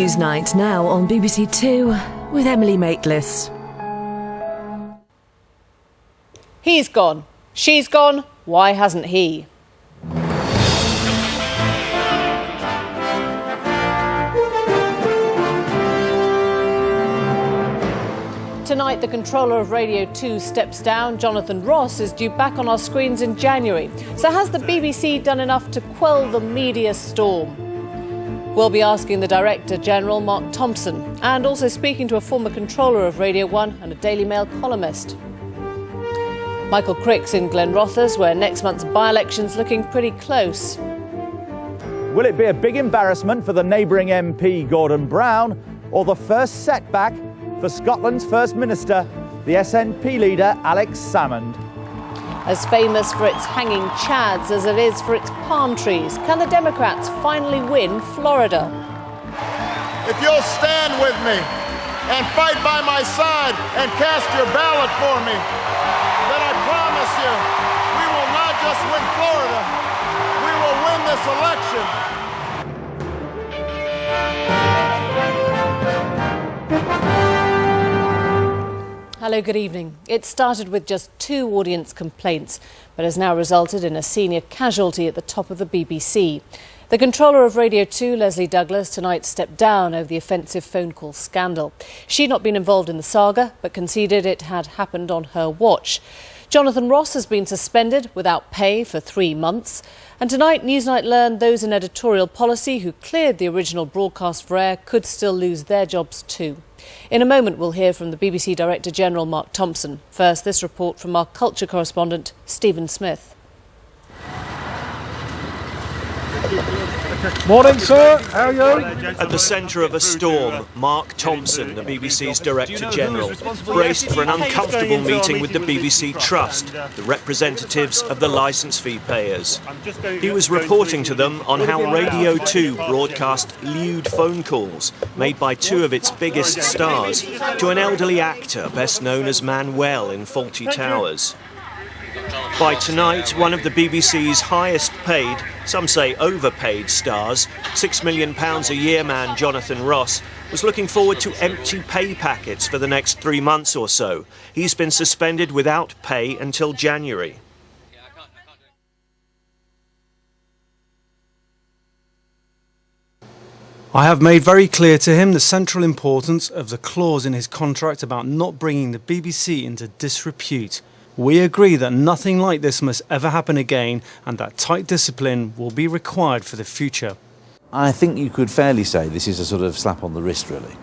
Newsnight now on BBC Two with Emily Maitlis. He's gone. She's gone. Why hasn't he? Tonight, the controller of Radio 2 steps down. Jonathan Ross is due back on our screens in January. So has the BBC done enough to quell the media storm? We'll be asking the Director General, Mark Thompson, and also speaking to a former controller of Radio 1 and a Daily Mail columnist. Michael Crick's in Glenrothes, where next month's by-election's looking pretty close. Will it be a big embarrassment for the neighbouring MP Gordon Brown, or the first setback for Scotland's First Minister, the SNP leader Alex Salmond? As famous for its hanging chads as it is for its palm trees, can the Democrats finally win Florida? If you'll stand with me and fight by my side and cast your ballot for me, then I promise you, we will not just win Florida, we will win this election. Hello, good evening. It started with just 2 audience complaints, but has now resulted in a senior casualty at the top of the BBC. The controller of Radio 2, Leslie Douglas, tonight stepped down over the offensive phone call scandal. She'd not been involved in the saga, but conceded it had happened on her watch. Jonathan Ross has been suspended without pay for 3 months. And tonight, Newsnight learned those in editorial policy who cleared the original broadcast for air could still lose their jobs too. In a moment, we'll hear from the BBC Director General, Mark Thompson. First, this report from our culture correspondent, Stephen Smith. Morning, sir. How are you? At the centre of a storm, Mark Thompson, the BBC's Director General, braced for an uncomfortable meeting with the BBC Trust, the representatives of the licence fee payers. He was reporting to them on how Radio 2 broadcast lewd phone calls made by 2 of its biggest stars to an elderly actor best known as Manuel in Fawlty Towers. By tonight, one of the BBC's highest paid, some say overpaid stars, £6 million a year man Jonathan Ross, was looking forward to empty pay packets for the next 3 months or so. He's been suspended without pay until January. I have made very clear to him the central importance of the clause in his contract about not bringing the BBC into disrepute. We agree that nothing like this must ever happen again and that tight discipline will be required for the future. I think you could fairly say this is a sort of slap on the wrist, really.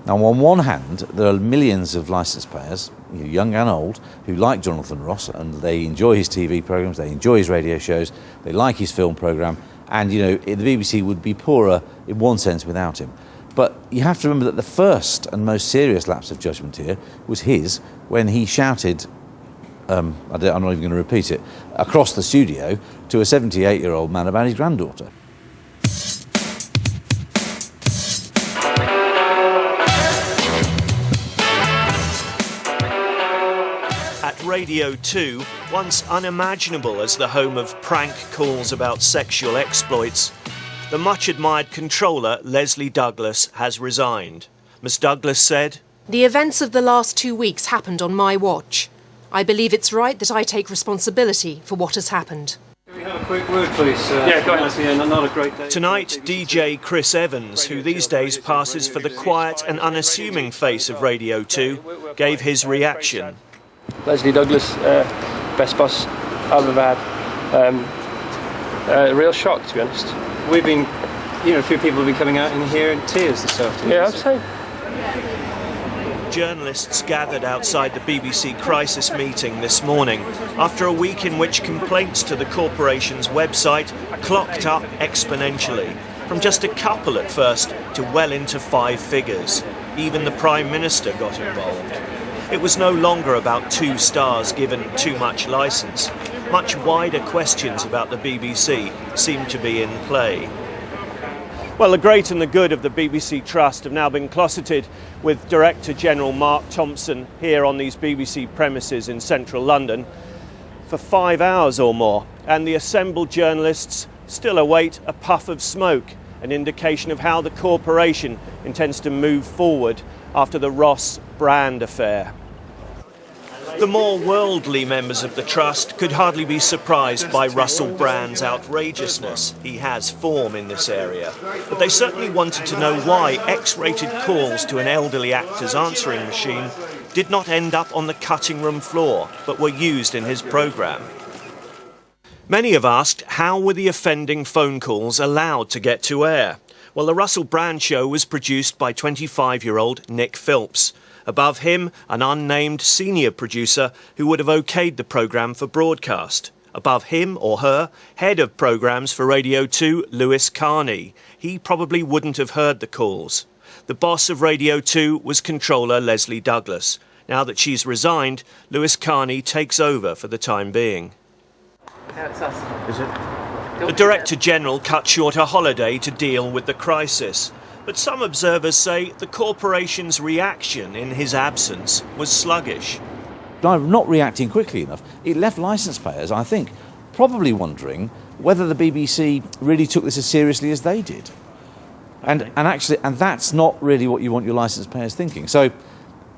Now, on one hand, there are millions of licence payers, young and old, who like Jonathan Ross and they enjoy his TV programmes, they enjoy his radio shows, they like his film programme, and, the BBC would be poorer in one sense without him. But you have to remember that the first and most serious lapse of judgment here was his when he shouted, I'm not even going to repeat it, across the studio to a 78-year-old man about his granddaughter. At Radio 2, once unimaginable as the home of prank calls about sexual exploits, the much-admired controller, Leslie Douglas, has resigned. Ms Douglas said, "The events of the last 2 weeks happened on my watch. I believe it's right that I take responsibility for what has happened." Can we have a quick word, please? Yeah, go ahead. Yeah, not a great day. Tonight, DJ Chris Evans, who these days passes for the quiet and unassuming face of Radio 2, gave his reaction. Leslie Douglas, best boss I've ever had. A real shock, to be honest. We've been, a few people have been coming out in here in tears this afternoon. Yeah, I'd say. Journalists gathered outside the BBC crisis meeting this morning after a week in which complaints to the corporation's website clocked up exponentially, from just a couple at first to well into 5 figures. Even the Prime Minister got involved. It was no longer about 2 stars given too much licence. Much wider questions about the BBC seemed to be in play. Well, the great and the good of the BBC Trust have now been closeted with Director General Mark Thompson here on these BBC premises in central London for 5 hours or more, and the assembled journalists still await a puff of smoke an indication of how the corporation intends to move forward after the Ross brand affair. The more worldly members of the Trust could hardly be surprised by Russell Brand's outrageousness. He has form in this area. But they certainly wanted to know why X-rated calls to an elderly actor's answering machine did not end up on the cutting room floor, but were used in his programme. Many have asked, how were the offending phone calls allowed to get to air? Well, the Russell Brand show was produced by 25-year-old Nick Philps. Above him, an unnamed senior producer who would have okayed the programme for broadcast. Above him or her, head of programmes for Radio 2, Lewis Carney. He probably wouldn't have heard the calls. The boss of Radio 2 was controller Leslie Douglas. Now that she's resigned, Lewis Carney takes over for the time being. Yeah, it's us. Is it? The Director General cut short a holiday to deal with the crisis. But some observers say the corporation's reaction in his absence was sluggish. By not reacting quickly enough, it left licence payers, I think, probably wondering whether the BBC really took this as seriously as they did. And that's not really what you want your licence payers thinking. So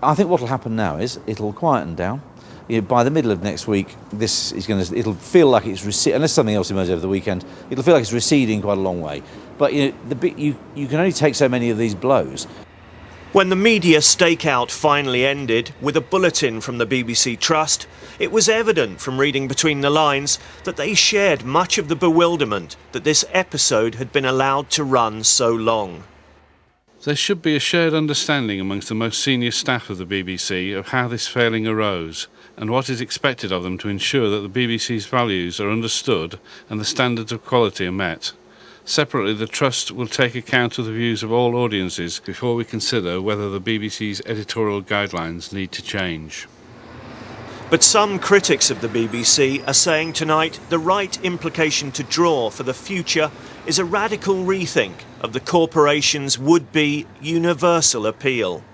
I think what will happen now is it'll quieten down. By the middle of next week, it'll feel like it's receding, unless something else emerges over the weekend, it'll feel like it's receding quite a long way. But you can only take so many of these blows. When the media stakeout finally ended with a bulletin from the BBC Trust, it was evident from reading between the lines that they shared much of the bewilderment that this episode had been allowed to run so long. There should be a shared understanding amongst the most senior staff of the BBC of how this failing arose and what is expected of them to ensure that the BBC's values are understood and the standards of quality are met. Separately, the Trust will take account of the views of all audiences before we consider whether the BBC's editorial guidelines need to change. But some critics of the BBC are saying tonight the right implication to draw for the future is a radical rethink of the corporation's would-be universal appeal.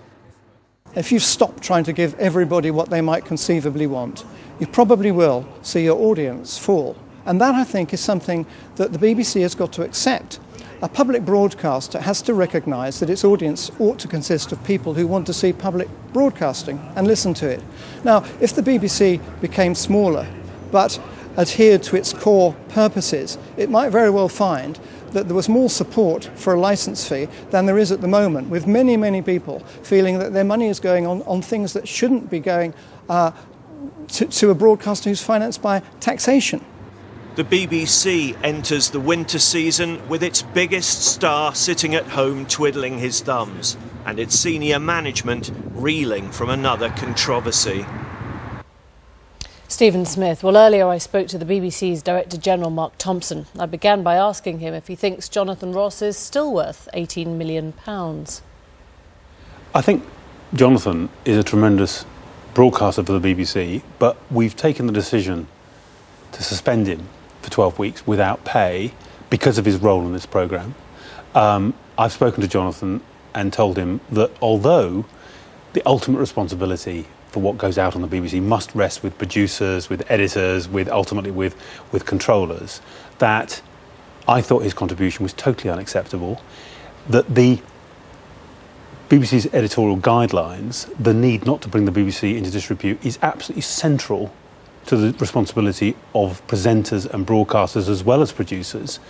If you stop trying to give everybody what they might conceivably want, you probably will see your audience fall. And that, I think, is something that the BBC has got to accept. A public broadcaster has to recognise that its audience ought to consist of people who want to see public broadcasting and listen to it. Now, if the BBC became smaller but adhered to its core purposes, it might very well find that there was more support for a licence fee than there is at the moment, with many, many people feeling that their money is going on things that shouldn't be going to a broadcaster who's financed by taxation. The BBC enters the winter season with its biggest star sitting at home twiddling his thumbs, and its senior management reeling from another controversy. Stephen Smith. Well, earlier I spoke to the BBC's Director General Mark Thompson. I began by asking him if he thinks Jonathan Ross is still worth £18 million. I think Jonathan is a tremendous broadcaster for the BBC, but we've taken the decision to suspend him for 12 weeks without pay because of his role in this programme. I've spoken to Jonathan and told him that although the ultimate responsibility for what goes out on the BBC must rest with producers, with editors, ultimately with controllers, that I thought his contribution was totally unacceptable, that the BBC's editorial guidelines, the need not to bring the BBC into disrepute is absolutely central to the responsibility of presenters and broadcasters as well as producers.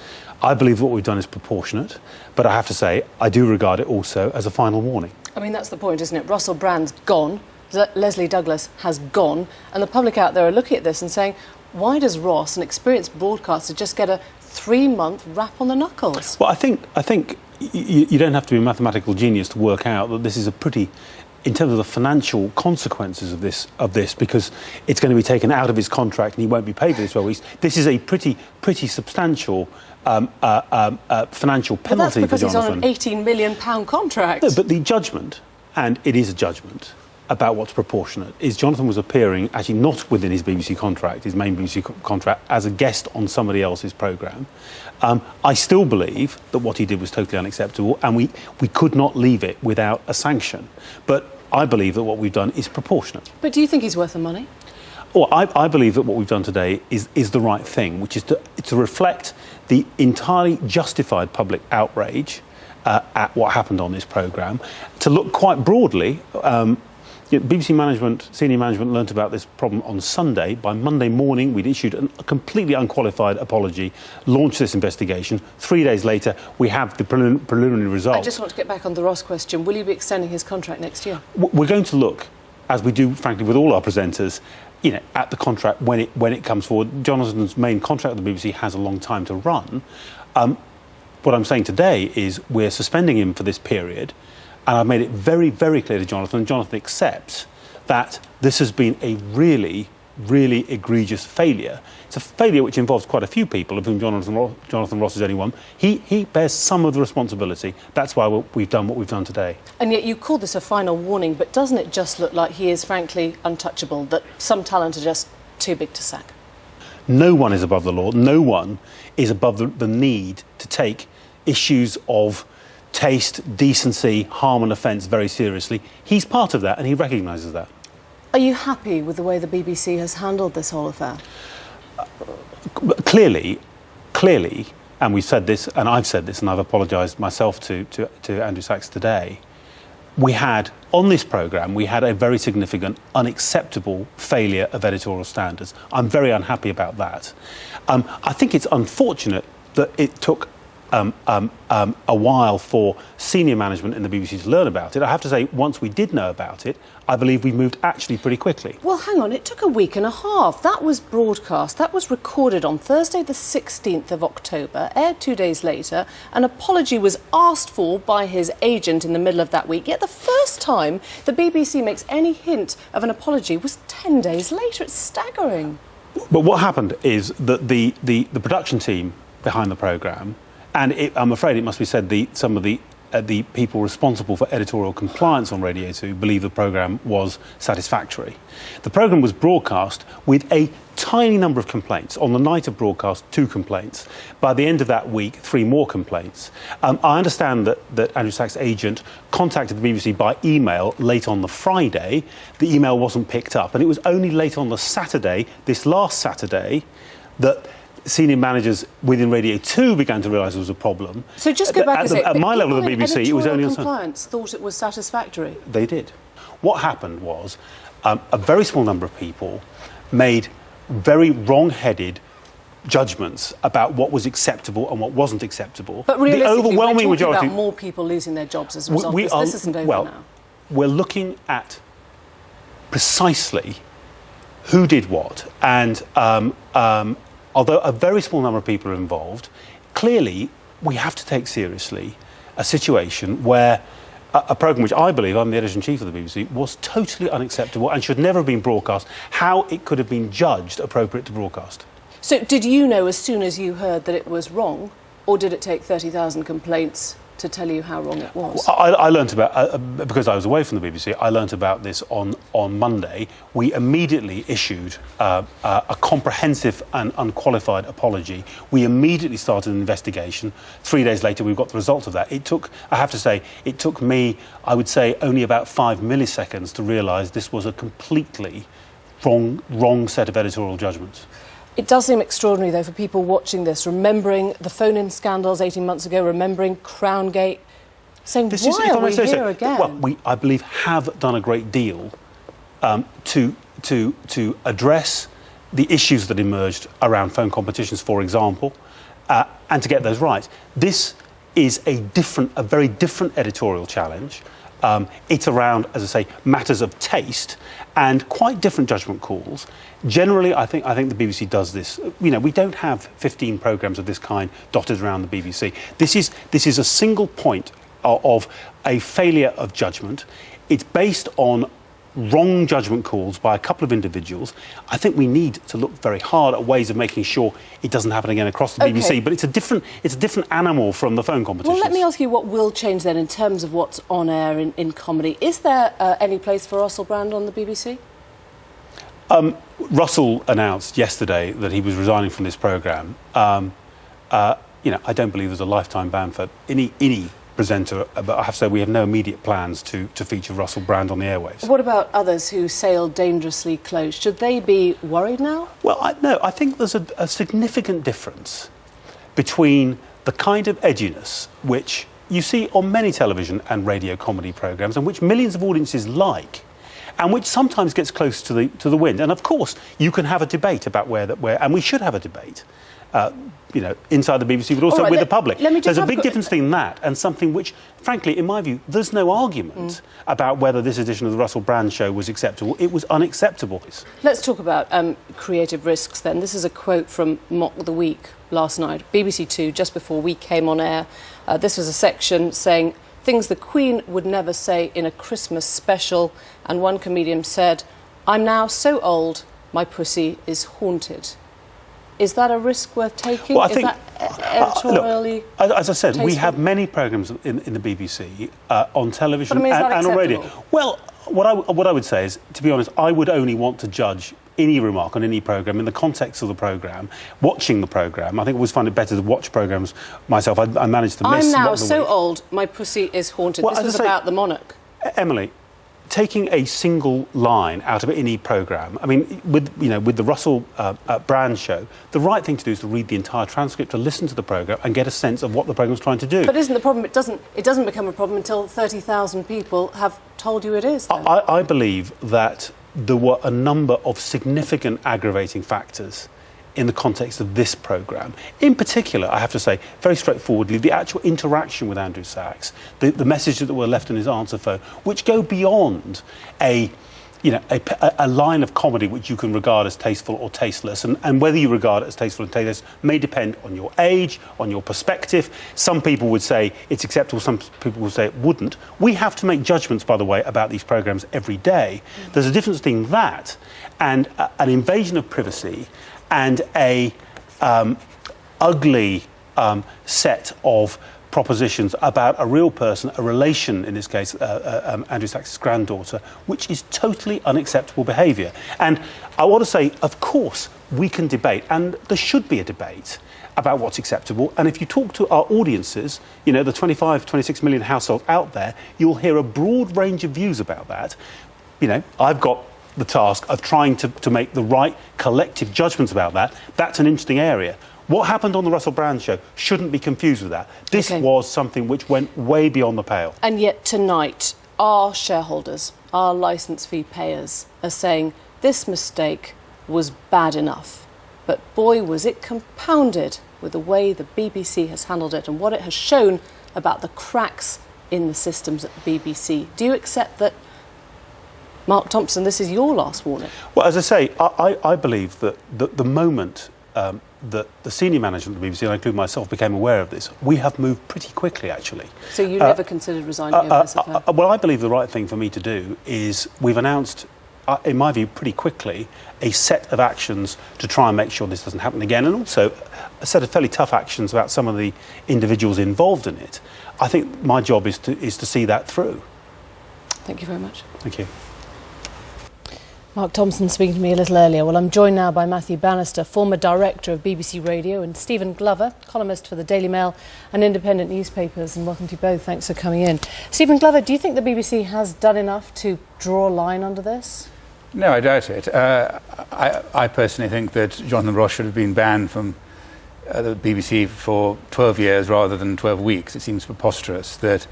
I believe what we've done is proportionate, but I have to say I do regard it also as a final warning. I mean, that's the point, isn't it? Russell Brand's gone, Leslie Douglas has gone, and the public out there are looking at this and saying, why does Ross, an experienced broadcaster, just get a 3-month rap on the knuckles? Well, I think you don't have to be a mathematical genius to work out that this is a pretty, in terms of the financial consequences of this, because it's going to be taken out of his contract and he won't be paid for this 12 weeks. This is a pretty substantial financial penalty for Jonathan. But that's because he's on an £18 million contract. No, but the judgment, and it is a judgment about what's proportionate, is Jonathan was appearing actually not within his BBC contract, his main BBC contract, as a guest on somebody else's programme. I still believe that what he did was totally unacceptable, and we could not leave it without a sanction. But I believe that what we've done is proportionate. But do you think he's worth the money? Well, I believe that what we've done today is the right thing, which is to reflect the entirely justified public outrage at what happened on this programme, to look quite broadly. BBC management, senior management, learnt about this problem on Sunday. By Monday morning, we'd issued a completely unqualified apology, launched this investigation. 3 days later, we have the preliminary results. I just want to get back on the Ross question. Will you be extending his contract next year? We're going to look, as we do, frankly, with all our presenters, at the contract when it comes forward. Jonathan's main contract with the BBC has a long time to run. What I'm saying today is we're suspending him for this period. And I've made it very, very clear to Jonathan, and Jonathan accepts that this has been a really, really egregious failure. It's a failure which involves quite a few people, of whom Jonathan Ross is only one. He bears some of the responsibility. That's why we've done what we've done today. And yet you call this a final warning, but doesn't it just look like he is frankly untouchable, that some talent are just too big to sack? No one is above the law. No one is above the need to take issues of taste, decency, harm and offence very seriously. He's part of that and he recognises that. Are you happy with the way the BBC has handled this whole affair? Clearly, and we've said this, and I've said this, and I've apologised myself to Andrew Sachs today, on this programme, we had a very significant, unacceptable failure of editorial standards. I'm very unhappy about that. I think it's unfortunate that it took a while for senior management in the BBC to learn about it. I have to say, once we did know about it, I believe we moved actually pretty quickly. Well, hang on, it took a week and a half. That was broadcast, that was recorded on Thursday the 16th of October, aired 2 days later. An apology was asked for by his agent in the middle of that week, yet the first time the BBC makes any hint of an apology was 10 days later. It's staggering. But what happened is that the production team behind the programme, and I'm afraid it must be said, some of the people responsible for editorial compliance on Radio 2 believe the programme was satisfactory. The programme was broadcast with a tiny number of complaints. On the night of broadcast, 2 complaints. By the end of that week, 3 more complaints. I understand that Andrew Sachs' agent contacted the BBC by email late on the Friday. The email wasn't picked up, and it was only late on the Saturday, this last Saturday, that senior managers within Radio 2 began to realise there was a problem. So just go back and say, at my level of the BBC, it was only on compliance thought it was satisfactory. They did. What happened was a very small number of people made very wrong-headed judgments about what was acceptable and what wasn't acceptable. But realistically, the overwhelming we're talking majority about more people losing their jobs as a result. This isn't over now. We're looking at precisely who did what, and although a very small number of people are involved, clearly we have to take seriously a situation where a programme which I believe, I'm the editor-in-chief of the BBC, was totally unacceptable and should never have been broadcast, how it could have been judged appropriate to broadcast. So did you know as soon as you heard that it was wrong, or did it take 30,000 complaints to tell you how wrong it was? I learnt about, because I was away from the BBC, I learnt about this on Monday. We immediately issued a comprehensive and unqualified apology. We immediately started an investigation. 3 days later, we've got the result of that. It took, I have to say, it took me, I would say, only about 5 milliseconds to realise this was a completely wrong set of editorial judgments. It does seem extraordinary, though, for people watching this, remembering the phone-in scandals 18 months ago, remembering Crown Gate, saying, why are we here again? Well, we, I believe, have done a great deal to address the issues that emerged around phone competitions, for example, and to get those right. This is a very different editorial challenge. It's around, as I say, matters of taste and quite different judgment calls. Generally, I think the BBC does this. You know, we don't have 15 programmes of this kind dotted around the BBC. This is a single point of a failure of judgment. It's based on wrong judgment calls by a couple of individuals. I think we need to look very hard at ways of making sure it doesn't happen again across the BBC. But it's a different animal from the phone competitions. Well, let me ask you what will change then in terms of what's on air in comedy. Is there any place for Russel Brand on the BBC? Russell announced yesterday that he was resigning from this programme. You know, I don't believe there's a lifetime ban for any presenter, but I have to say we have no immediate plans to feature Russell Brand on the airwaves. What about others who sail dangerously close? Should they be worried now? Well, I think there's a significant difference between the kind of edginess which you see on many television and radio comedy programmes and which millions of audiences like, and which sometimes gets close to the wind. And of course, you can have a debate about where, and we should have a debate, inside the BBC, but also with the public. There's a big difference between that and something which, frankly, in my view, there's no argument about whether this edition of the Russell Brand Show was acceptable. It was unacceptable. Let's talk about creative risks then. This is a quote from Mock the Week last night, BBC Two, just before we came on air. This was a section saying things the Queen would never say in a Christmas special, and one comedian said, "I'm now so old, my pussy is haunted." Is that a risk worth taking? Well, I think, editorially look, as I said, tasteful? we have many programmes in the BBC on television But, I mean, and on radio. Well, what I would say is, to be honest, I would only want to judge any remark on any programme in the context of the programme, watching the programme. I think I always find it better to watch programmes myself. I managed to miss... I'm now so old, my pussy is haunted. Well, this was about the monarch. Emily, taking a single line out of any programme, I mean, with the Russell Brand Show, the right thing to do is to read the entire transcript, to listen to the programme and get a sense of what the programme's trying to do. But isn't the problem, it doesn't become a problem until 30,000 people have told you it is, then? I believe that there were a number of significant aggravating factors in the context of this programme. In particular, I have to say, very straightforwardly, the actual interaction with Andrew Sachs, the messages that were left in his answer phone, which go beyond a line of comedy which you can regard as tasteful or tasteless, and whether you regard it as tasteful and tasteless may depend on your age, on your perspective. Some people would say it's acceptable, some people would say it wouldn't. We have to make judgments, by the way, about these programmes every day. There's a difference between that and an invasion of privacy and a ugly set of propositions about a real person, a relation, in this case, Andrew Sachs' granddaughter, which is totally unacceptable behaviour. And I want to say, of course, we can debate, and there should be a debate about what's acceptable. And if you talk to our audiences, the 26 million households out there, you'll hear a broad range of views about that. I've got the task of trying to make the right collective judgments about that. That's an interesting area. What happened on the Russell Brand Show shouldn't be confused with that. This was something which went way beyond the pale. And yet tonight, our shareholders, our licence fee payers, are saying this mistake was bad enough. But boy, was it compounded with the way the BBC has handled it and what it has shown about the cracks in the systems at the BBC. Do you accept that, Mark Thompson, this is your last warning? Well, as I say, I believe that the moment that the senior management of the BBC, and I include myself, became aware of this, we have moved pretty quickly, actually. So you never considered resigning over this affair? Well, I believe the right thing for me to do is we've announced, in my view, pretty quickly, a set of actions to try and make sure this doesn't happen again, and also a set of fairly tough actions about some of the individuals involved in it. I think my job is to see that through. Thank you very much. Thank you. Mark Thompson speaking to me a little earlier. Well, I'm joined now by Matthew Bannister, former director of BBC Radio, and Stephen Glover, columnist for the Daily Mail and independent newspapers. And welcome to you both. Thanks for coming in. Stephen Glover, do you think the BBC has done enough to draw a line under this? No, I doubt it. I personally think that Jonathan Ross should have been banned from the BBC for 12 years rather than 12 weeks. It seems preposterous that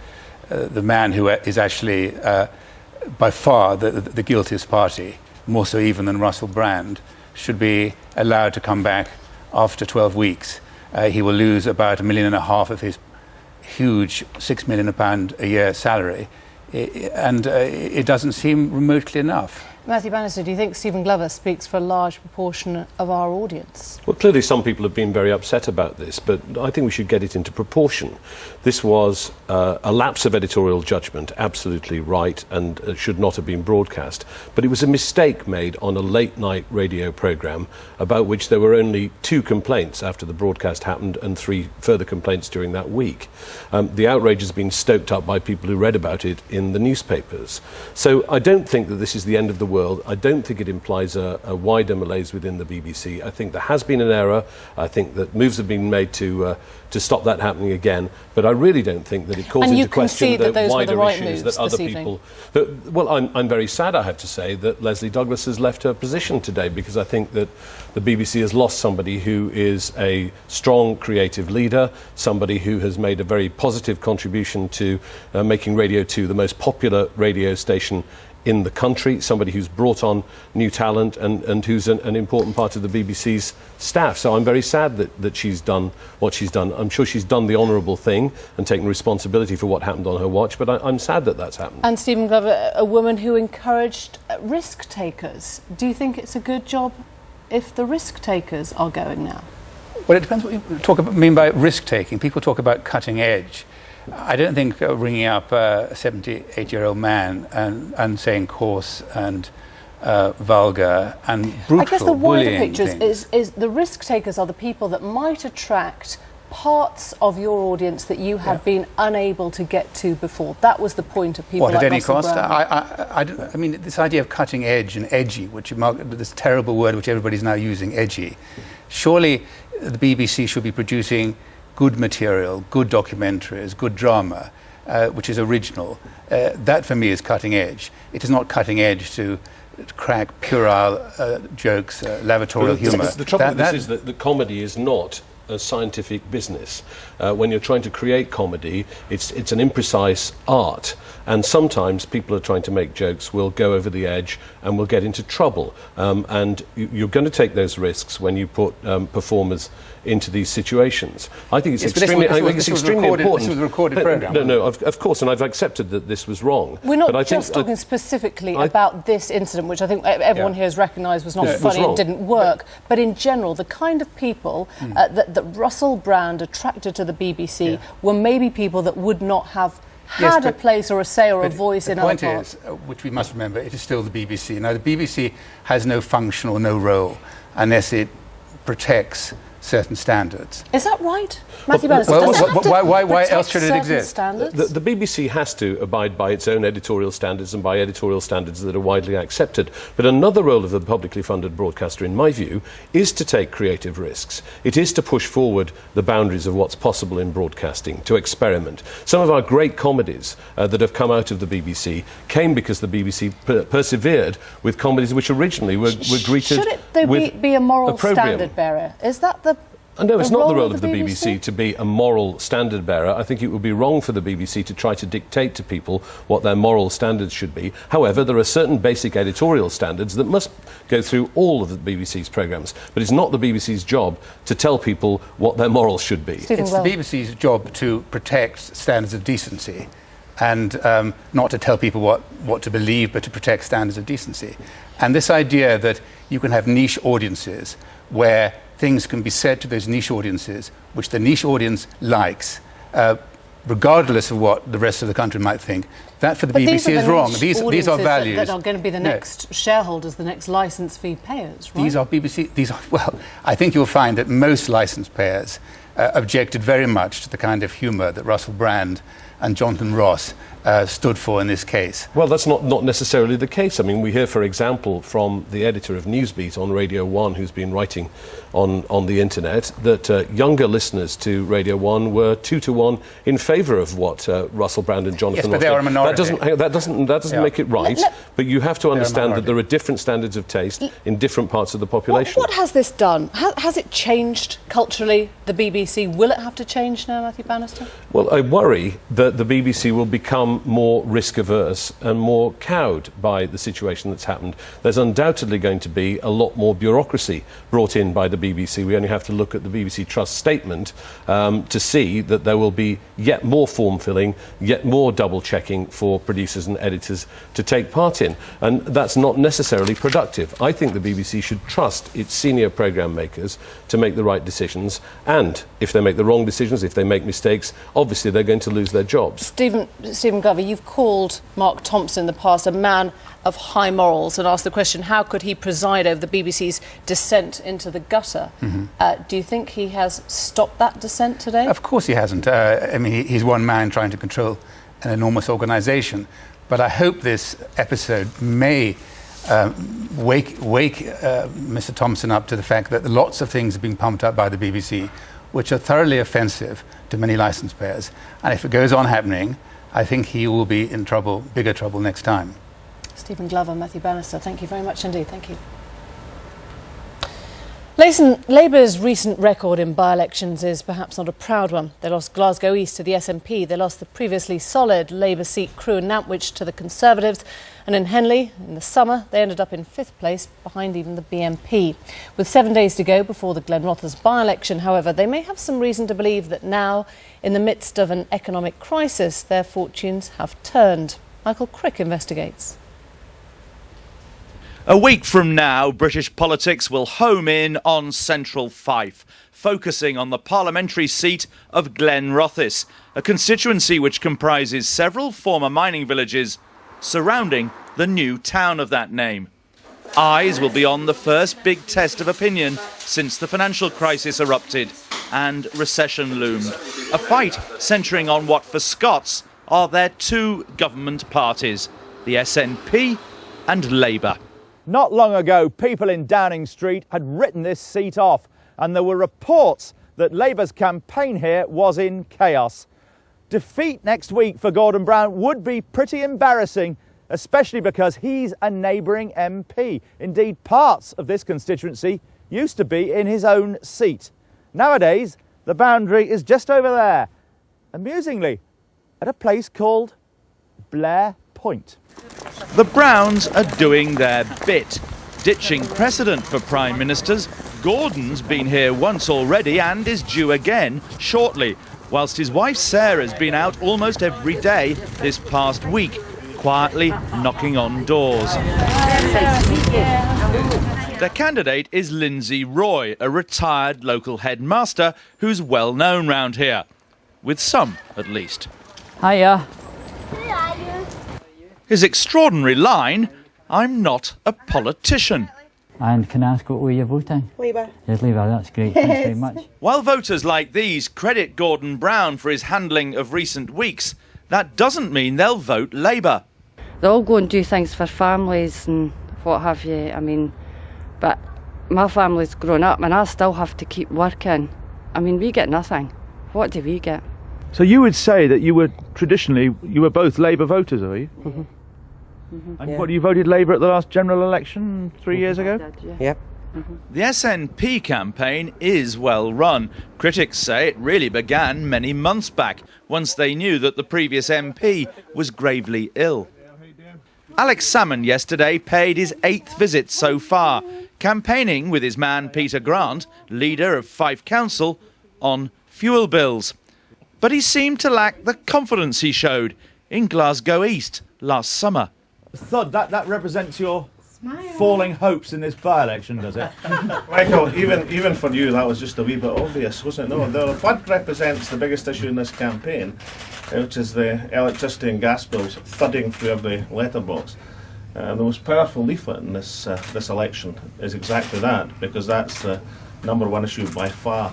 the man who is actually by far the guiltiest party, more so even than Russell Brand, should be allowed to come back after 12 weeks. He will lose about £1.5 million of his huge £6 million a year salary, and it doesn't seem remotely enough. Matthew Bannister, do you think Stephen Glover speaks for a large proportion of our audience? Well, clearly some people have been very upset about this, but I think we should get it into proportion. This was a lapse of editorial judgment, absolutely right, and should not have been broadcast. But it was a mistake made on a late-night radio programme about which there were only 2 complaints after the broadcast happened and 3 further complaints during that week. The outrage has been stoked up by people who read about it in the newspapers. So I don't think that this is the end of the world. I don't think it implies a wider malaise within the BBC. I think there has been an error. I think that moves have been made to stop that happening again. But I really don't think that it calls into question the wider issues that other people... Well, I'm very sad, I have to say, that Leslie Douglas has left her position today, because I think that the BBC has lost somebody who is a strong creative leader, somebody who has made a very positive contribution to making Radio 2 the most popular radio station in the country, somebody who's brought on new talent and who's an important part of the BBC's staff. So I'm very sad that she's done what she's done. I'm sure she's done the honourable thing and taken responsibility for what happened on her watch, but I'm sad that that's happened. And Stephen Glover, a woman who encouraged risk takers. Do you think it's a good job if the risk takers are going now? Well, it depends what you mean by risk taking. People talk about cutting edge. I don't think ringing up a 78-year-old man and saying coarse and vulgar and brutal. I guess the wider bullying picture is the risk takers are the people that might attract parts of your audience that you have been unable to get to before. That was the point of people like like at any Russel cost? Brown. I mean, this idea of cutting edge and edgy, this terrible word which everybody's now using, edgy. Surely the BBC should be producing good material, good documentaries, good drama, which is original. That for me is cutting edge. It is not cutting edge to crack puerile jokes, lavatorial humour. The trouble with this is that the comedy is not a scientific business. When you're trying to create comedy, it's an imprecise art, and sometimes people are trying to make jokes will go over the edge and will get into trouble. And you're going to take those risks when you put performers into these situations. I think it's extremely important. This was a recorded programme. No, of course, and I've accepted that this was wrong. We're not just talking specifically about this incident, which I think everyone here has recognised was not funny and didn't work, but in general, the kind of people that Russell Brand attracted to the BBC were maybe people that would not have had a place or a say or a voice in other parts. The point is, which we must remember, it is still the BBC. Now, the BBC has no function or no role unless it protects certain standards. Is that right? Matthew Bannister, why else should it exist? The BBC has to abide by its own editorial standards and by editorial standards that are widely accepted. But another role of the publicly funded broadcaster, in my view, is to take creative risks. It is to push forward the boundaries of what's possible in broadcasting, to experiment. Some of our great comedies that have come out of the BBC came because the BBC persevered with comedies which originally were greeted Should it be a moral standard bearer? Is that the... No, it's not the role of the BBC to be a moral standard bearer. I think it would be wrong for the BBC to try to dictate to people what their moral standards should be. However, there are certain basic editorial standards that must go through all of the BBC's programmes. But it's not the BBC's job to tell people what their morals should be. It's the BBC's job to protect standards of decency and not to tell people what to believe, but to protect standards of decency. And this idea that you can have niche audiences where things can be said to those niche audiences, which the niche audience likes, regardless of what the rest of the country might think. That for the BBC is wrong. These are values that are going to be the next shareholders, the next licence fee payers, right? These are BBC. Well, I think you'll find that most licence payers objected very much to the kind of humour that Russell Brand and Jonathan Ross stood for in this case. Well, that's not necessarily the case. I mean, we hear, for example, from the editor of Newsbeat on Radio 1, who's been writing on the internet, that younger listeners to Radio 1 were 2-1 in favour of what Russell Brand and Jonathan Ross did. They are a minority. That doesn't make it right, but you have to understand that there are different standards of taste in different parts of the population. What has this done? Has it changed culturally, the BBC? Will it have to change now, Matthew Bannister? Well, I worry that the BBC will become more risk-averse and more cowed by the situation that's happened. There's undoubtedly going to be a lot more bureaucracy brought in by the BBC. We only have to look at the BBC Trust statement to see that there will be yet more form-filling, yet more double-checking for producers and editors to take part in. And that's not necessarily productive. I think the BBC should trust its senior programme makers to make the right decisions, and if they make the wrong decisions, if they make mistakes, obviously they're going to lose their jobs. Stephen Glover, you've called Mark Thompson in the past a man of high morals and asked the question, how could he preside over the BBC's descent into the gutter? Do you think he has stopped that descent today? Of course he hasn't. I mean, he's one man trying to control an enormous organisation. But I hope this episode may wake Mr. Thompson up to the fact that lots of things are being pumped up by the BBC which are thoroughly offensive to many licence payers. And if it goes on happening, I think he will be in trouble, bigger trouble next time. Stephen Glover, Matthew Bannister, thank you very much indeed. Thank you. Labour's recent record in by-elections is perhaps not a proud one. They lost Glasgow East to the SNP. They lost the previously solid Labour seat Crewe and Nantwich to the Conservatives. And in Henley, in the summer, they ended up in 5th place, behind even the BNP. With 7 days to go before the Glenrothes by-election, however, they may have some reason to believe that now, in the midst of an economic crisis, their fortunes have turned. Michael Crick investigates. A week from now, British politics will home in on central Fife, focusing on the parliamentary seat of Glenrothes, a constituency which comprises several former mining villages surrounding the new town of that name. Eyes will be on the first big test of opinion since the financial crisis erupted and recession loomed. A fight centring on what for Scots are their two government parties, the SNP and Labour. Not long ago, people in Downing Street had written this seat off, and there were reports that Labour's campaign here was in chaos. Defeat next week for Gordon Brown would be pretty embarrassing, especially because he's a neighbouring MP. Indeed, parts of this constituency used to be in his own seat. Nowadays, the boundary is just over there, amusingly, at a place called Blair Point. The Browns are doing their bit, ditching precedent for Prime Ministers. Gordon's been here once already and is due again shortly, whilst his wife Sarah's been out almost every day this past week, quietly knocking on doors. Their candidate is Lindsay Roy, a retired local headmaster who's well known round here, with some at least. Hiya. His extraordinary line, "I'm not a politician." And can I ask what way you're voting? Labour. Yes, Labour, that's great. Thanks very much. While voters like these credit Gordon Brown for his handling of recent weeks, that doesn't mean they'll vote Labour. They all go and do things for families and what have you. I mean, but my family's grown up and I still have to keep working. I mean, we get nothing. What do we get? So you would say that you were both Labour voters, are you? Mm-hmm. And Yeah. what, you voted Labour at the last general election 3 years ago? Yep. The SNP campaign is well run. Critics say it really began many months back, once they knew that the previous MP was gravely ill. Alex Salmon yesterday paid his 8th visit so far, campaigning with his man Peter Grant, leader of Fife Council, on fuel bills. But he seemed to lack the confidence he showed in Glasgow East last summer. Thud, that represents your falling hopes in this by-election, does it? Michael, even for you, that was just a wee bit obvious, wasn't it? No, the flood represents the biggest issue in this campaign, which is the electricity and gas bills thudding through every letterbox. The most powerful leaflet in this election is exactly that, because that's the number one issue by far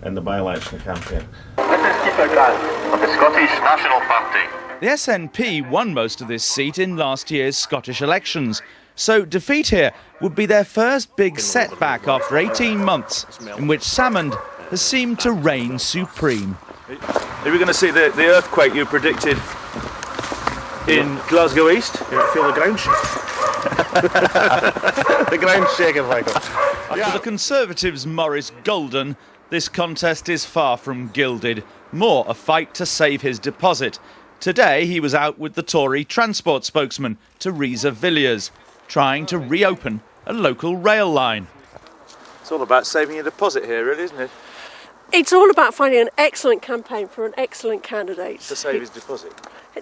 in the by-election campaign. This is Keeper Grant of the Scottish National Party. The SNP won most of this seat in last year's Scottish elections, so defeat here would be their first big setback after 18 months in which Salmond has seemed to reign supreme. Are we going to see the earthquake you predicted in Glasgow East? You feel the ground shake. The ground's shaking, Michael. For the Conservatives' Maurice Golden, this contest is far from gilded, more a fight to save his deposit. Today he was out with the Tory transport spokesman, Theresa Villiers, trying to reopen a local rail line. It's all about saving your deposit here, really, isn't it? It's all about finding an excellent campaign for an excellent candidate. To save his deposit?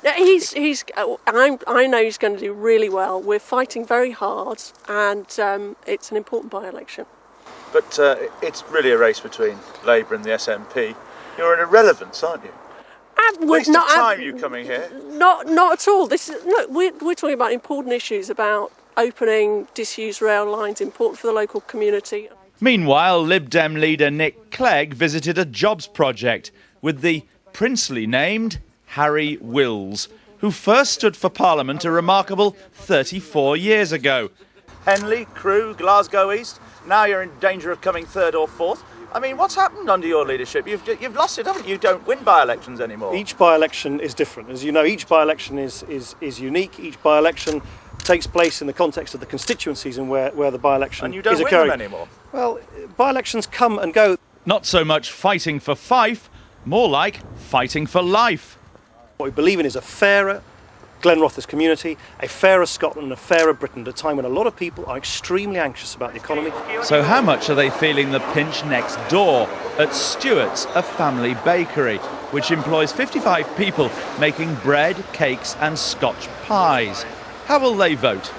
I know he's going to do really well. We're fighting very hard, and it's an important by-election. But it's really a race between Labour and the SNP. You're an irrelevance, aren't you? Waste of time you coming here. Not at all. We're talking about important issues about opening disused rail lines, important for the local community. Meanwhile, Lib Dem leader Nick Clegg visited a jobs project with the princely named Harry Wills, who first stood for Parliament a remarkable 34 years ago. Henley, Crewe, Glasgow East. Now you're in danger of coming third or fourth. I mean, what's happened under your leadership? You've lost it, haven't you? You don't win by-elections anymore. Each by-election is different. As you know, each by-election is unique. Each by-election takes place in the context of the constituencies and where the by-election is occurring. And you don't win them anymore? Well, by-elections come and go. Not so much fighting for Fife, more like fighting for life. What we believe in is a fairer Glenrothes community, a fairer Scotland and a fairer Britain at a time when a lot of people are extremely anxious about the economy. So how much are they feeling the pinch next door at Stewart's, a family bakery, which employs 55 people making bread, cakes and Scotch pies? How will they vote?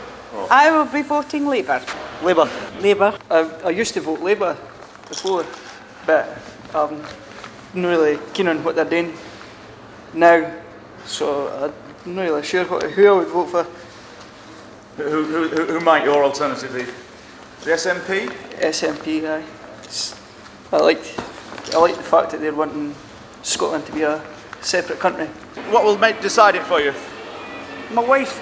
I will be voting Labour. Labour. Labour. I used to vote Labour before, but I'm not really keen on what they're doing now, so I'm not really sure who I would vote for. Who might your alternative be? The SNP? SNP, aye. I like the fact that they're wanting Scotland to be a separate country. What will decide it for you? My wife.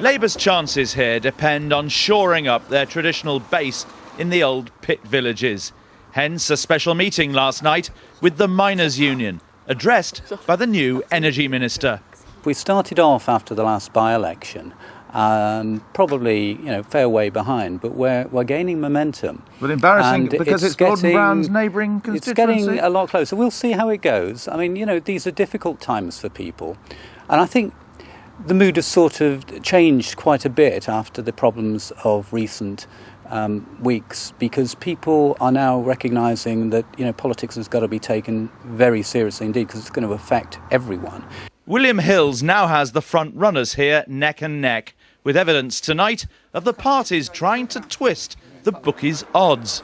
Labour's chances here depend on shoring up their traditional base in the old pit villages. Hence a special meeting last night with the Miners' Union, addressed by the new Energy Minister. We started off after the last by-election, probably fair way behind, but we're gaining momentum. But embarrassing because it's Gordon Brown's neighbouring constituency. It's getting a lot closer. We'll see how it goes. I mean, these are difficult times for people, and I think the mood has sort of changed quite a bit after the problems of recent weeks, because people are now recognising that politics has got to be taken very seriously indeed, because it's going to affect everyone. William Hills now has the front runners here neck and neck, with evidence tonight of the parties trying to twist the bookies' odds.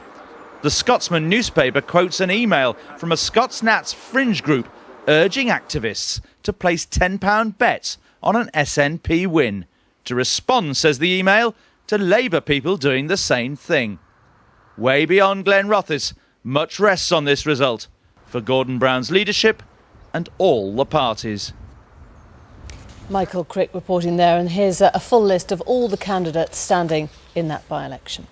The Scotsman newspaper quotes an email from a Scots Nats fringe group urging activists to place £10 bets on an SNP win. To respond, says the email, to Labour people doing the same thing. Way beyond Glenrothes, much rests on this result for Gordon Brown's leadership and all the parties. Michael Crick reporting there, and here's a full list of all the candidates standing in that by-election.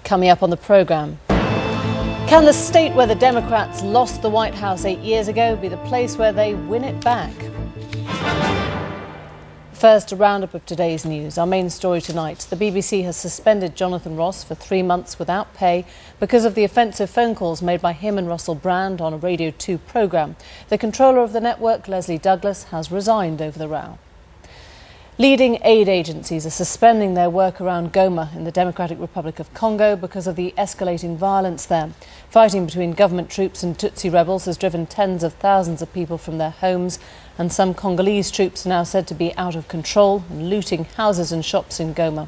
Coming up on the programme, can the state where the Democrats lost the White House 8 years ago be the place where they win it back? First, a roundup of today's news. Our main story tonight. The BBC has suspended Jonathan Ross for 3 months without pay because of the offensive phone calls made by him and Russell Brand on a Radio 2 programme. The controller of the network, Leslie Douglas, has resigned over the row. Leading aid agencies are suspending their work around Goma in the Democratic Republic of Congo because of the escalating violence there. Fighting between government troops and Tutsi rebels has driven tens of thousands of people from their homes, and some Congolese troops are now said to be out of control and looting houses and shops in Goma.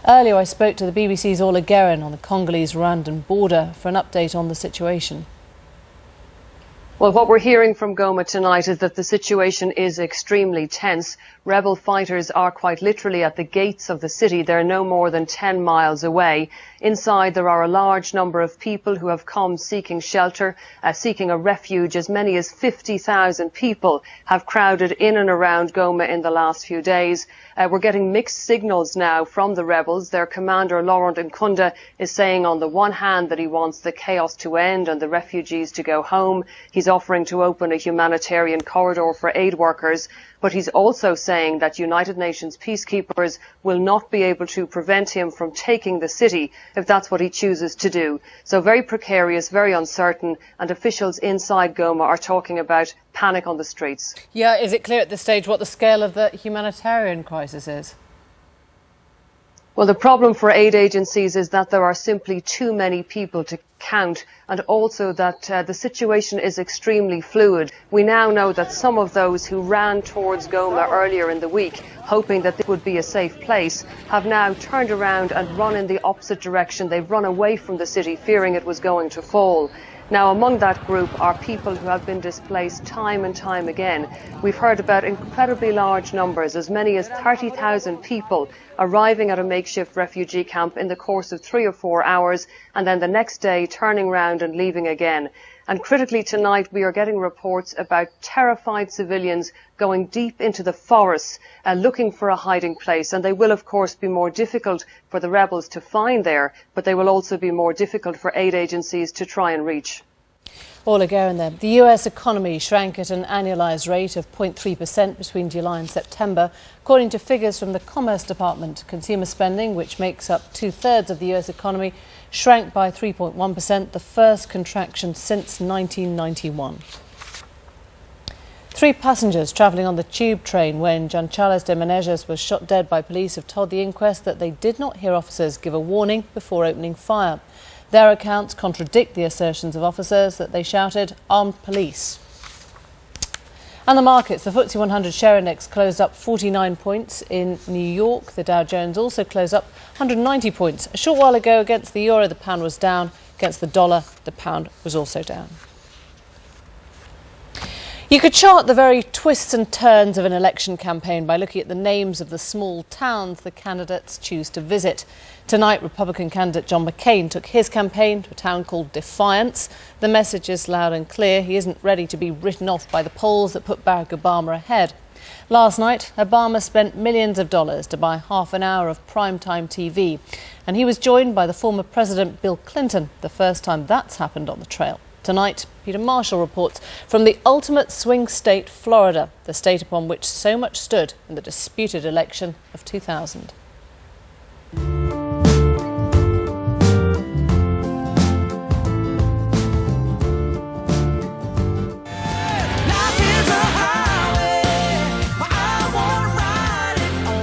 Earlier I spoke to the BBC's Orla Guerin on the Congolese-Rwandan border for an update on the situation. Well, what we're hearing from Goma tonight is that the situation is extremely tense. Rebel fighters are quite literally at the gates of the city. They're no more than 10 miles away. Inside, there are a large number of people who have come seeking shelter, seeking a refuge. As many as 50,000 people have crowded in and around Goma in the last few days. We're getting mixed signals now from the rebels. Their commander, Laurent Nkunda, is saying on the one hand that he wants the chaos to end and the refugees to go home. He's offering to open a humanitarian corridor for aid workers. But he's also saying that United Nations peacekeepers will not be able to prevent him from taking the city if that's what he chooses to do. So very precarious, very uncertain, and officials inside Goma are talking about panic on the streets. Yeah, is it clear at this stage what the scale of the humanitarian crisis is? Well, the problem for aid agencies is that there are simply too many people to count, and also that the situation is extremely fluid. We now know that some of those who ran towards Goma earlier in the week, hoping that this would be a safe place, have now turned around and run in the opposite direction. They've run away from the city, fearing it was going to fall. Now, among that group are people who have been displaced time and time again. We've heard about incredibly large numbers, as many as 30,000 people arriving at a makeshift refugee camp in the course of 3 or 4 hours, and then the next day turning round and leaving again. And critically tonight, we are getting reports about terrified civilians going deep into the forests looking for a hiding place. And they will, of course, be more difficult for the rebels to find there, but they will also be more difficult for aid agencies to try and reach. All again then. The US economy shrank at an annualised rate of 0.3% between July and September. According to figures from the Commerce Department, consumer spending, which makes up 2/3 of the US economy, shrank by 3.1%, the first contraction since 1991. 3 passengers travelling on the tube train when Gonçalves de Menezes was shot dead by police have told the inquest that they did not hear officers give a warning before opening fire. Their accounts contradict the assertions of officers that they shouted, "Armed police." And the markets, the FTSE 100 share index closed up 49 points in New York. The Dow Jones also closed up 190 points. A short while ago against the euro, the pound was down. Against the dollar, the pound was also down. You could chart the very twists and turns of an election campaign by looking at the names of the small towns the candidates choose to visit. Tonight, Republican candidate John McCain took his campaign to a town called Defiance. The message is loud and clear. He isn't ready to be written off by the polls that put Barack Obama ahead. Last night, Obama spent millions of dollars to buy half an hour of primetime TV. And he was joined by the former President Bill Clinton, the first time that's happened on the trail. Tonight, Peter Marshall reports from the ultimate swing state, Florida, the state upon which so much stood in the disputed election of 2000.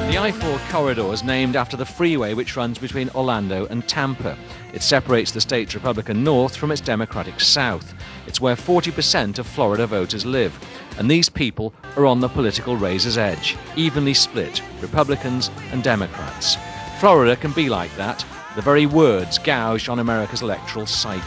The I-4 corridor is named after the freeway which runs between Orlando and Tampa. It separates the state's Republican north from its Democratic south. It's where 40% of Florida voters live. And these people are on the political razor's edge, evenly split, Republicans and Democrats. Florida can be like that, the very words gouged on America's electoral psyche.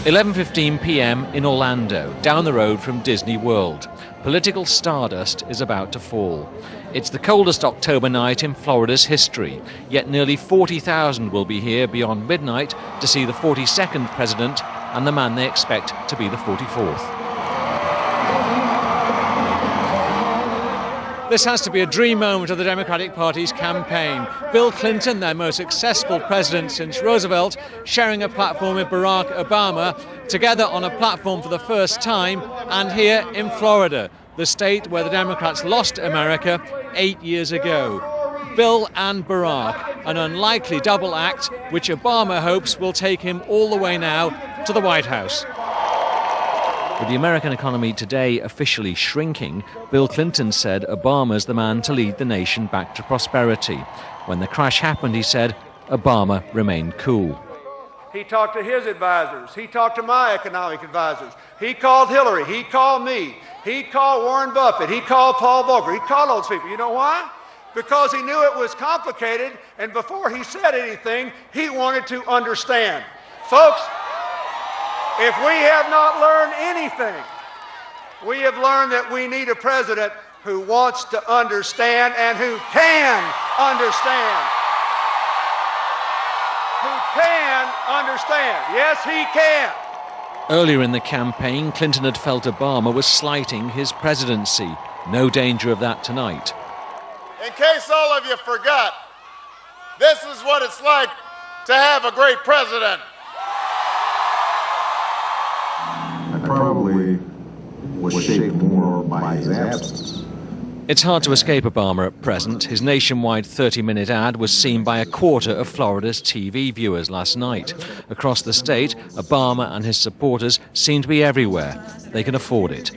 11:15 p.m. in Orlando, down the road from Disney World. Political stardust is about to fall. It's the coldest October night in Florida's history, yet nearly 40,000 will be here beyond midnight to see the 42nd president and the man they expect to be the 44th. This has to be a dream moment of the Democratic Party's campaign. Bill Clinton, their most successful president since Roosevelt, sharing a platform with Barack Obama, together on a platform for the first time, and here in Florida, the state where the Democrats lost America 8 years ago. Bill and Barack, an unlikely double act which Obama hopes will take him all the way now to the White House. With the American economy today officially shrinking, Bill Clinton said Obama's the man to lead the nation back to prosperity. When the crash happened, he said Obama remained cool. He talked to his advisors. He talked to my economic advisors. He called Hillary. He called me. He called Warren Buffett. He called Paul Volcker. He called those people. You know why? Because he knew it was complicated, and before he said anything, he wanted to understand. Folks, if we have not learned anything, we have learned that we need a president who wants to understand and who can understand. Who can understand. Yes, he can. Earlier in the campaign, Clinton had felt Obama was slighting his presidency. No danger of that tonight. In case all of you forgot, this is what it's like to have a great president. I probably was shaped more by his absence. It's hard to escape Obama at present. His nationwide 30-minute ad was seen by a quarter of Florida's TV viewers last night. Across the state, Obama and his supporters seem to be everywhere. They can afford it.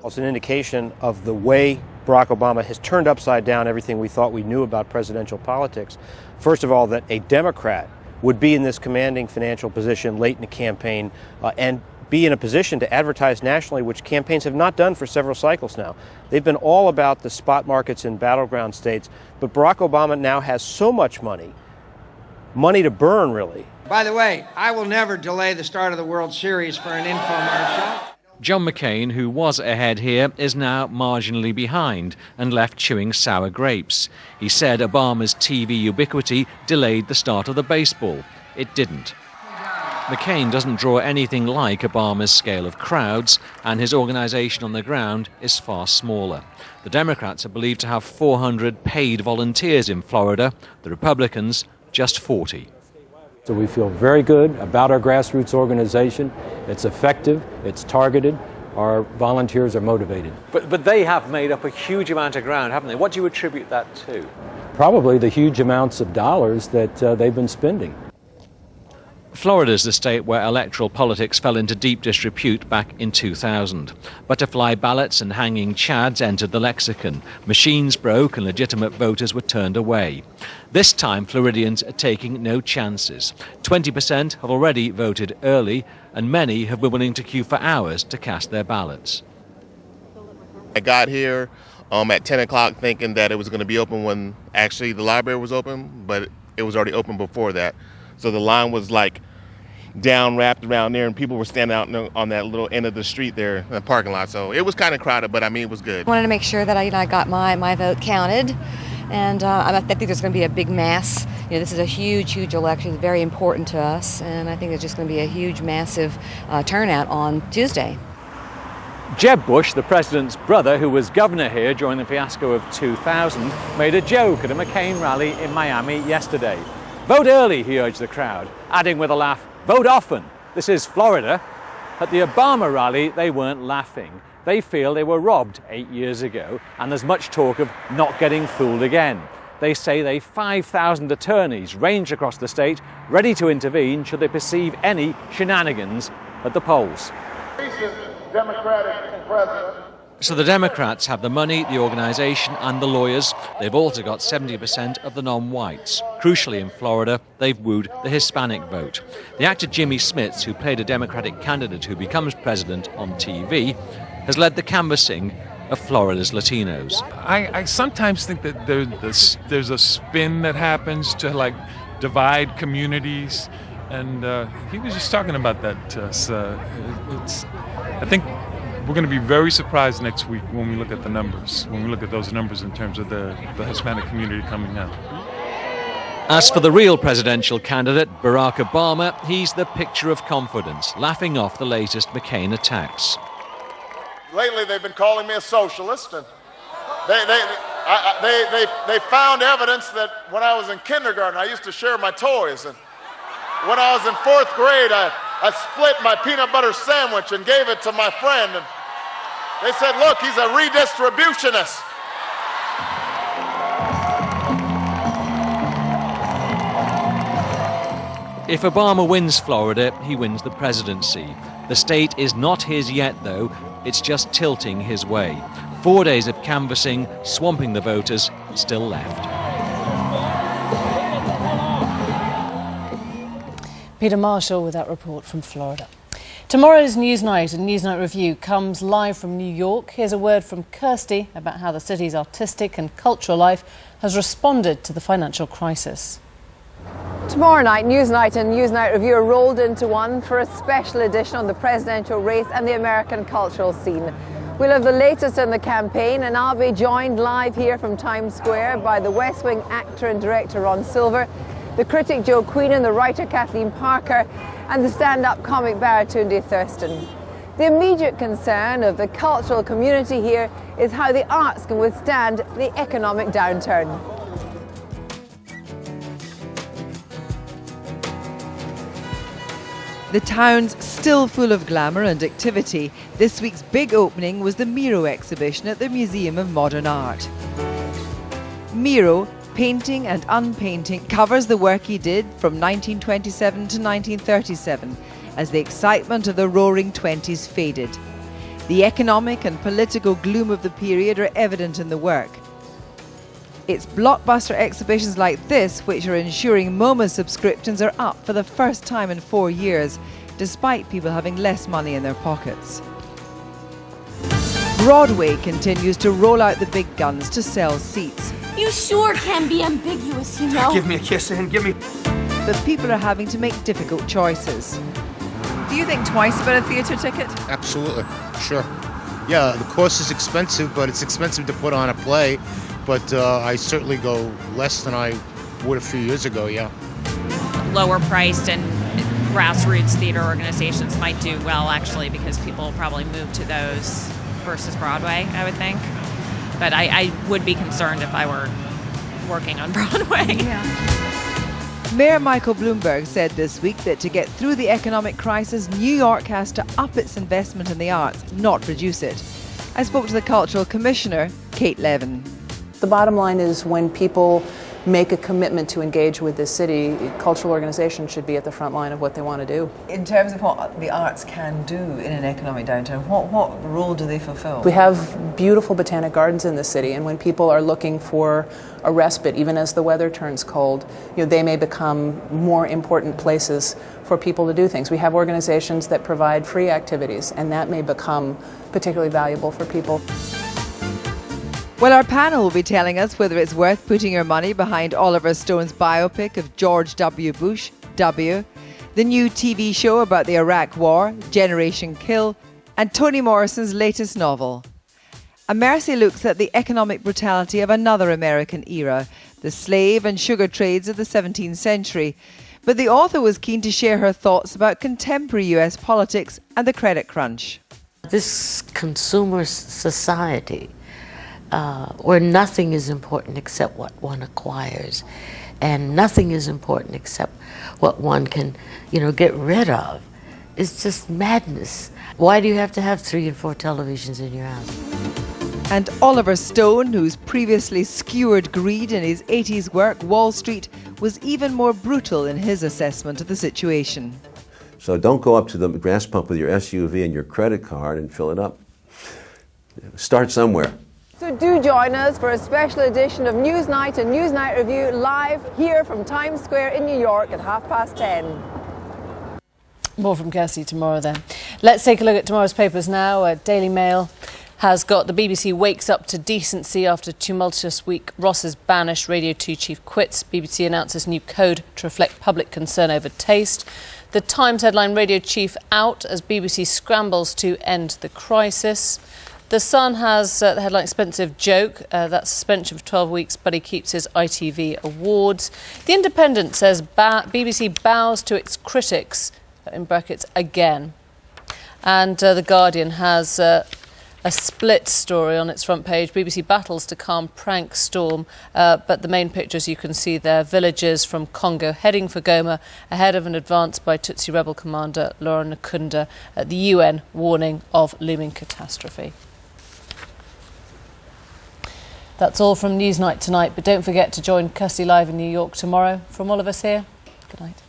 It's an indication of the way Barack Obama has turned upside down everything we thought we knew about presidential politics. First of all, that a Democrat would be in this commanding financial position late in the campaign and be in a position to advertise nationally, which campaigns have not done for several cycles now. They've been all about the spot markets in battleground states, but Barack Obama now has so much money to burn, really. By the way, I will never delay the start of the World Series for an infomercial. John McCain, who was ahead here, is now marginally behind and left chewing sour grapes. He said Obama's TV ubiquity delayed the start of the baseball. It didn't. McCain doesn't draw anything like Obama's scale of crowds, and his organisation on the ground is far smaller. The Democrats are believed to have 400 paid volunteers in Florida, the Republicans just 40. So we feel very good about our grassroots organization. It's effective, it's targeted, our volunteers are motivated. But they have made up a huge amount of ground, haven't they? What do you attribute that to? Probably the huge amounts of dollars that they've been spending. Florida's the state where electoral politics fell into deep disrepute back in 2000. Butterfly ballots and hanging chads entered the lexicon. Machines broke and legitimate voters were turned away. This time, Floridians are taking no chances. 20% have already voted early, and many have been willing to queue for hours to cast their ballots. I got here at 10 o'clock thinking that it was going to be open when actually the library was open, but it was already open before that. So the line was like down, wrapped around there, and people were standing out on that little end of the street there in the parking lot. So it was kind of crowded, but I mean, it was good. I wanted to make sure that I got my vote counted, and I think there's going to be a big mass. This is a huge election. It's very important to us, and I think there's just going to be a huge, massive turnout on Tuesday. Jeb Bush, the president's brother, who was governor here during the fiasco of 2000, made a joke at a McCain rally in Miami yesterday. Vote early, he urged the crowd, adding with a laugh, vote often. This is Florida. At the Obama rally, they weren't laughing. They feel they were robbed 8 years ago, and there's much talk of not getting fooled again. They say they've 5,000 attorneys ranged across the state, ready to intervene should they perceive any shenanigans at the polls. Democratic president. So the Democrats have the money, the organisation and the lawyers. They've also got 70% of the non-whites. Crucially in Florida, they've wooed the Hispanic vote. The actor Jimmy Smits, who played a Democratic candidate who becomes president on TV, has led the canvassing of Florida's Latinos. I sometimes think that there's a spin that happens to divide communities, and he was just talking about that. I think we're going to be very surprised next week when we look at the numbers, when we look at those numbers in terms of the Hispanic community coming out. As for the real presidential candidate, Barack Obama, he's the picture of confidence, laughing off the latest McCain attacks. Lately, they've been calling me a socialist, and they found evidence that when I was in kindergarten, I used to share my toys, and when I was in 4th grade, I split my peanut butter sandwich and gave it to my friend, and they said, look, he's a redistributionist. If Obama wins Florida, he wins the presidency. The state is not his yet, though. It's just tilting his way. 4 days of canvassing, swamping the voters, still left. Peter Marshall with that report from Florida. Tomorrow's Newsnight and Newsnight Review comes live from New York. Here's a word from Kirsty about how the city's artistic and cultural life has responded to the financial crisis. Tomorrow night, Newsnight and Newsnight Review are rolled into one for a special edition on the presidential race and the American cultural scene. We'll have the latest in the campaign, and I'll be joined live here from Times Square by the West Wing actor and director Ron Silver, the critic Joe Queenan, the writer Kathleen Parker, and the stand-up comic Baratunde Thurston. The immediate concern of the cultural community here is how the arts can withstand the economic downturn. The town's still full of glamour and activity. This week's big opening was the Miro exhibition at the Museum of Modern Art. Miro, painting and unpainting, covers the work he did from 1927 to 1937 as the excitement of the roaring 20s faded. The economic and political gloom of the period are evident in the work. It's blockbuster exhibitions like this which are ensuring MoMA subscriptions are up for the first time in 4 years, despite people having less money in their pockets. Broadway continues to roll out the big guns to sell seats. You sure can be ambiguous, you know. Give me a kiss and give me... But people are having to make difficult choices. Do you think twice about a theatre ticket? Absolutely, sure. Yeah, the cost is expensive, but it's expensive to put on a play. But I certainly go less than I would a few years ago, yeah. Lower priced and grassroots theater organizations might do well, actually, because people will probably move to those versus Broadway, I would think. But I would be concerned if I were working on Broadway. Yeah. Mayor Michael Bloomberg said this week that to get through the economic crisis, New York has to up its investment in the arts, not reduce it. I spoke to the Cultural Commissioner, Kate Levin. The bottom line is when people make a commitment to engage with this city, cultural organizations should be at the front line of what they want to do. In terms of what the arts can do in an economic downturn, what role do they fulfill? We have beautiful botanic gardens in the city, and when people are looking for a respite, even as the weather turns cold, they may become more important places for people to do things. We have organizations that provide free activities, and that may become particularly valuable for people. Well, our panel will be telling us whether it's worth putting your money behind Oliver Stone's biopic of George W. Bush, W., the new TV show about the Iraq War, Generation Kill, and Toni Morrison's latest novel. A Mercy looks at the economic brutality of another American era, the slave and sugar trades of the 17th century. But the author was keen to share her thoughts about contemporary US politics and the credit crunch. This consumer society, where nothing is important except what one acquires, and nothing is important except what one can, get rid of. It's just madness. Why do you have to have 3 and 4 televisions in your house? And Oliver Stone, who's previously skewered greed in his 80s work, Wall Street, was even more brutal in his assessment of the situation. So don't go up to the gas pump with your SUV and your credit card and fill it up. Start somewhere. So do join us for a special edition of Newsnight and Newsnight Review live here from Times Square in New York at 10:30. More from Kirsty tomorrow then. Let's take a look at tomorrow's papers now. Daily Mail has got the BBC wakes up to decency after tumultuous week. Ross is banished, Radio 2 chief quits. BBC announces new code to reflect public concern over taste. The Times headline, Radio chief out as BBC scrambles to end the crisis. The Sun has the headline, expensive joke, that's suspension of 12 weeks, but he keeps his ITV awards. The Independent says BBC bows to its critics, in brackets, again. And The Guardian has a split story on its front page. BBC battles to calm prank storm, but the main pictures you can see there, villagers from Congo heading for Goma ahead of an advance by Tutsi rebel commander Laurent Nkunda, the UN warning of looming catastrophe. That's all from Newsnight tonight, but don't forget to join Kirsty live in New York tomorrow. From all of us here, good night.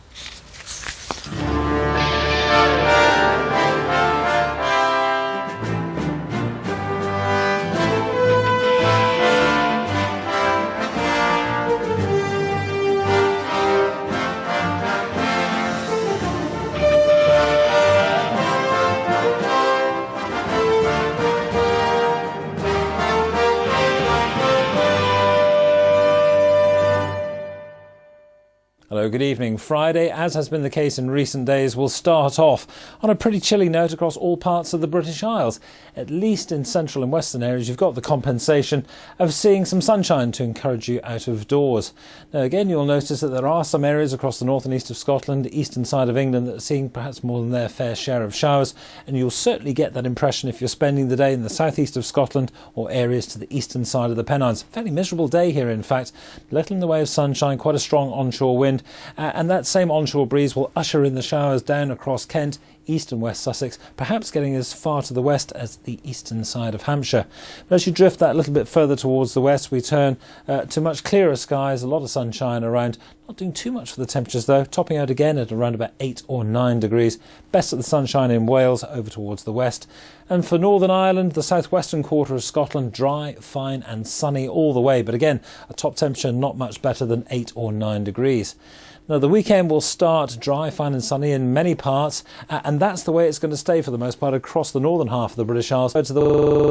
Hello, good evening. Friday, as has been the case in recent days, will start off on a pretty chilly note across all parts of the British Isles. At least in central and western areas, you've got the compensation of seeing some sunshine to encourage you out of doors. Now, again, you'll notice that there are some areas across the north and east of Scotland, eastern side of England, that are seeing perhaps more than their fair share of showers, and you'll certainly get that impression if you're spending the day in the southeast of Scotland or areas to the eastern side of the Pennines. Fairly miserable day here, in fact. Little in the way of sunshine, quite a strong onshore wind. And that same onshore breeze will usher in the showers down across Kent, east and west Sussex, perhaps getting as far to the west as the eastern side of Hampshire. But as you drift that little bit further towards the west, we turn to much clearer skies, a lot of sunshine around. Not doing too much for the temperatures though, topping out again at around about 8 or 9 degrees. Best of the sunshine in Wales over towards the west. And for Northern Ireland, the southwestern quarter of Scotland, dry, fine and sunny all the way. But again, a top temperature not much better than 8 or 9 degrees. Now, the weekend will start dry, fine and sunny in many parts, and that's the way it's going to stay for the most part across the northern half of the British Isles.